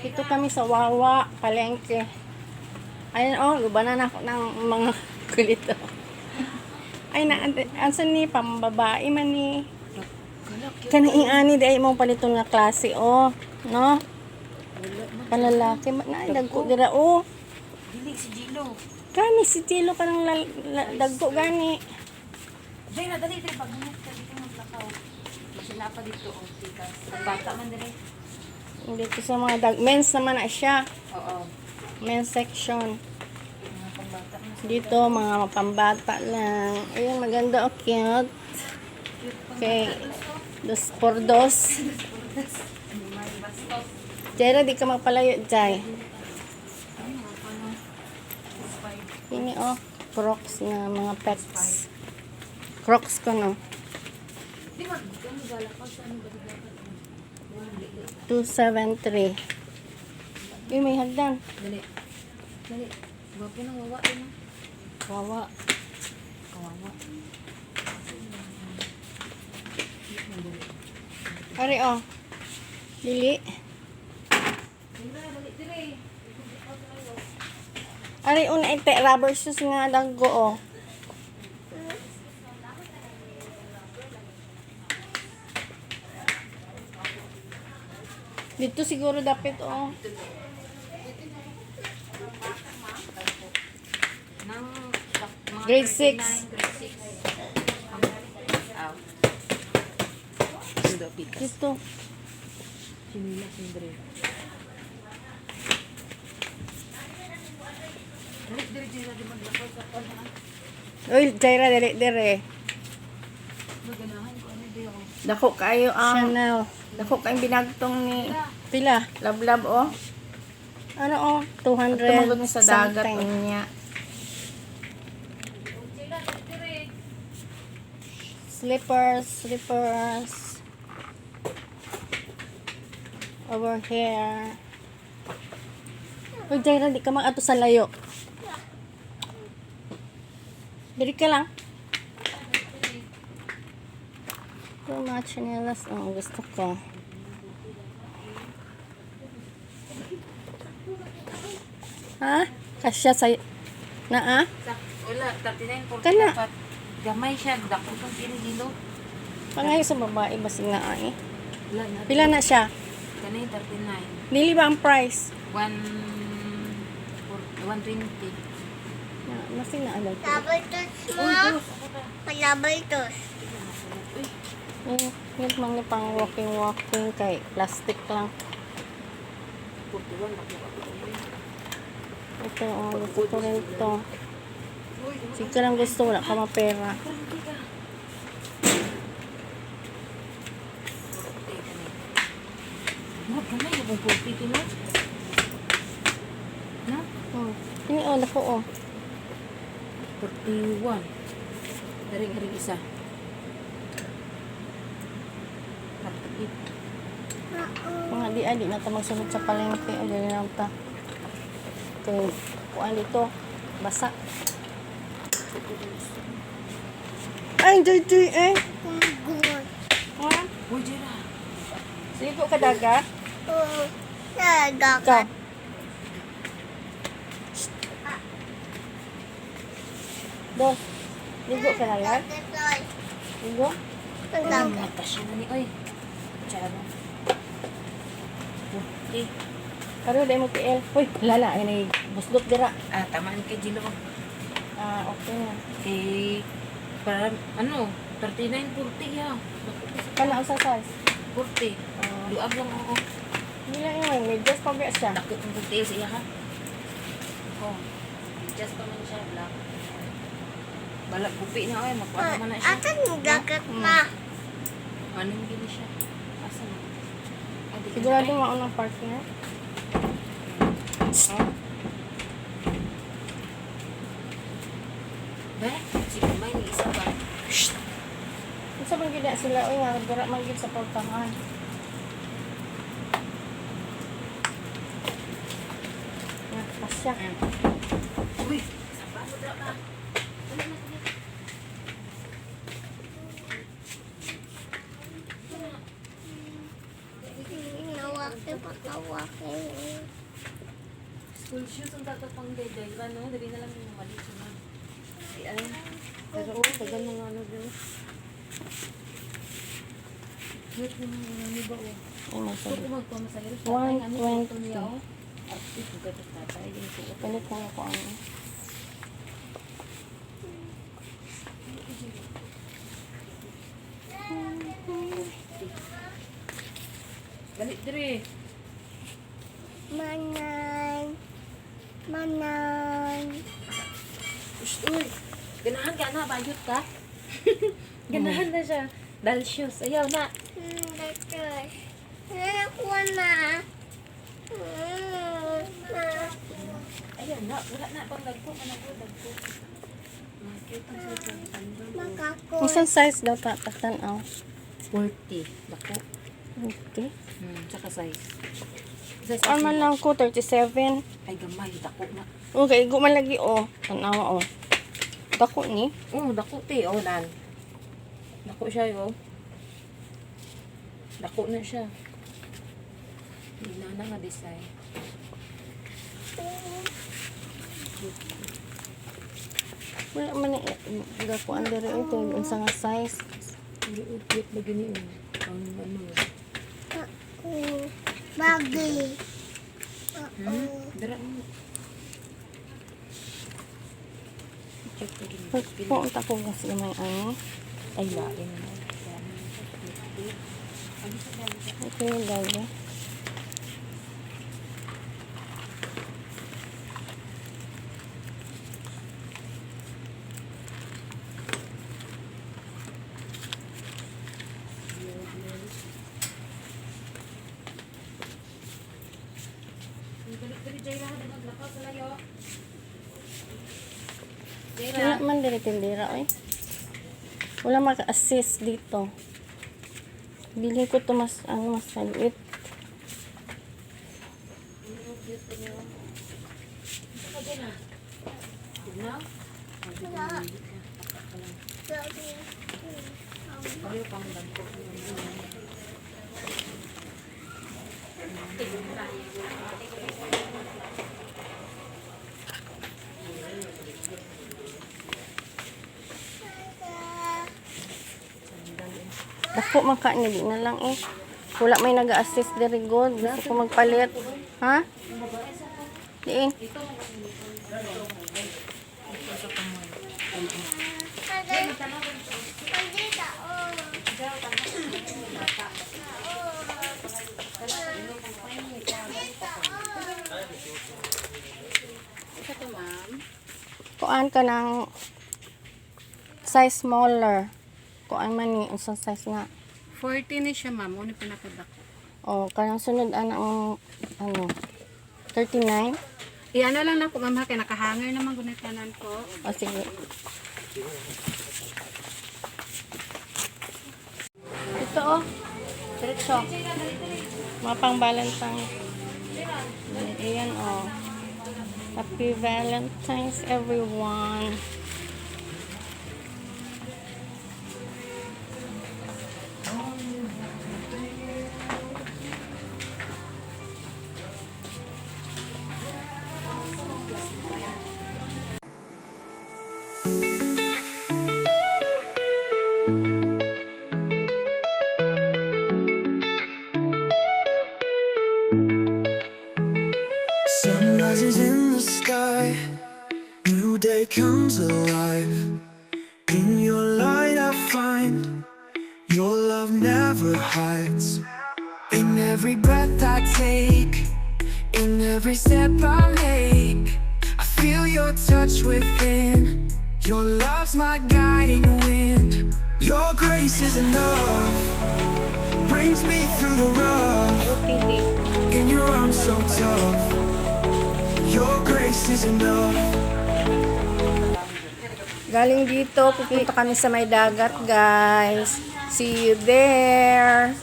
Dito kami sa Wawa, Palengke. Ayun, oh, gubanan ako ng mga kulito. Ay, ansan ni, pambabae man ni. Kanaing ani, di ay mong paliton nga klase, oh. No? Kalalaki, na, dagko dira, oh. Dili si Gilo. Gani, si Tilo ka ng dagko, gani. Dahil na, dali, dali, pag-ingat ka dito ng lakaw. Masila pa dito, oh, tikas. Bata man dali. Dito sa mga men's naman na siya. Oo. Men's section. Mga pambata na. Dito, mga pambata lang. Ayun, maganda, oh, cute. Okay. Dos por dos. Jera, di ka magpalayo, Jai. Ini, oh, Crocs na mga pets. Crocs ko, no? Di ba, ano galakad sa ano ba dapat? 273. Uy, may hagdan. Dali. Dali. Gwapo nang wawa din ah. Wawa. Kawawa. Ari, oh. Dili. Dali, dali. Ari, una ite, rubber shoes nga daggo, oh. Dito siguro dapat, oh. Nang mga Grade 6. 39, grade 6. Aw. Sudah pikas. Dito. Sinila sindre. Dali, dali, dali, dali, maglakaw sa kanya. Uy, Jaira, dili, dire. Maganahan ko ano di ako. Dako kayo ang Chanel. Dako kayong binagtong ni pila, lablab, oh. Ano, oh, 200 Tumagod sa dagat something. niya. Slippers. Over here. Uy, Jaira, di ka mag-ato sa layo. Diri ka lang. Ito mga chinelas. Oh, gusto ko. Ha? Kasya sa... Na, ah? Wala, 39 40 Kana. dapat. Gamay siya, dako kang pinigilo. Pangayo sa babae, basig na, eh. Wala na. Pila na siya? Kanay 39. Dili ba ang price? 120. Masig na, alam ko. Double touch mo. Double touch. Yung mga pang walking kay plastic lang. 41 ako. Ito, oh, gusto ko rin ito. Sige lang gusto, wala ka mapera. Gamay, yung 40 kilo. Na? Ini, oh, lako, oh. 41. Haring-haring isa. 48. Mga di na ito magsunod sa palengke. O, dali na ito. Okay, kuhaan dito. Basa. Ay, JJ, eh. Good. Ha? Uy, Jera. Sigo ka dagat? Oh, Ikaw. nagagat. Dos. Ligo ka dagat? Ligo? Nagagat. Natasya na ni, oy. Charo. Okay. Karo, dahil mo PL. Uy, lala. Ay, buslot dira. Ah, tamaan kay Gilo. Ah, okay na. Eh, para, ano, 39, 40 ya. Kana, ang sa size? 40. Luag lang ako. Hindi lang yun. May just pabaya siya. Dakot ang details iya ha. Oh. Just pa man siya black. Balak pupi na ay makuha naman na siya. Asan nagagat na? Anong gini siya? Asa na? Ah, di ka Sigurado na- maunang partner. Oh. Ba? Sige, may ni isa ba? Kung sa mga gina sila, uy, nga, dira man gid sa portahan. Yan, pasya. Uy, sapa mo dra ka. Dali na, dali. Nawaki pa kawaki. School shoes ang tato pang day. Ano, dali na lang yung mali siya. Ay, pero tagal na nga ano din. Wait, ano ba o? Ay, So, masarap. kung magpamasayro sa 120. niya o. Artist, ang ganda sa tatay. Yung suot. Palit na ako ano. Galit dire. Manan. Manan. Uy, ganahan ka na, bayot ka. Ganahan na siya. Dal shoes, ayaw na. Letters. Nakuha na. Ayaw na, wala na. Pang dagko, anak ko, dagko. Makita sa isang sandal. Makako. Isang size daw tatanaw. 40, dako. Okay. Tsaka size. Ano man lang ko, 37. Ay, gamay, dako na. Okay, gumalagi o. Tanawa o. Dako ni. Dako te, nan. Dako siya, Dako na siya. Hindi na nga design. Wala man ni. Dako under ito. Unsa nga size. Pero cute na gani, Ang ano. Ako. Bagay. Ako. Dara mo. Check na gani. Pumunta ko kasi may ano. Ay, lain na. Ito yung dali. Wala man diri tindera oy. Wala maka-assist dito. Bili ko to mas ano mas maliit. Dako man ka ni na lang eh. Wala may nag-assist diri god. Gusto ko magpalit. Ha? Diin. Kuan ka ng size smaller. Kuan man ni unsang size nga. 40 ni siya, ma'am. Ano pinapadak? Oh, kanang sunod ang ano 39. Ano lang na ko, ma'am, ha? Kaya nakahanger naman gunitanan ko. O sige. Ito oh. Diretso. Mga pang Valentine. Ayan oh. Happy Valentine's everyone. Sun rises in the sky, new day comes alive. In your light I find your love never hides. In every breath I take, in every step I make, I feel your touch within. Your love's my guiding wind. Your grace is enough, brings me through the rough. In your arms so tough, your grace is enough. Galing dito, pupunta kami sa may dagat, guys. See you there.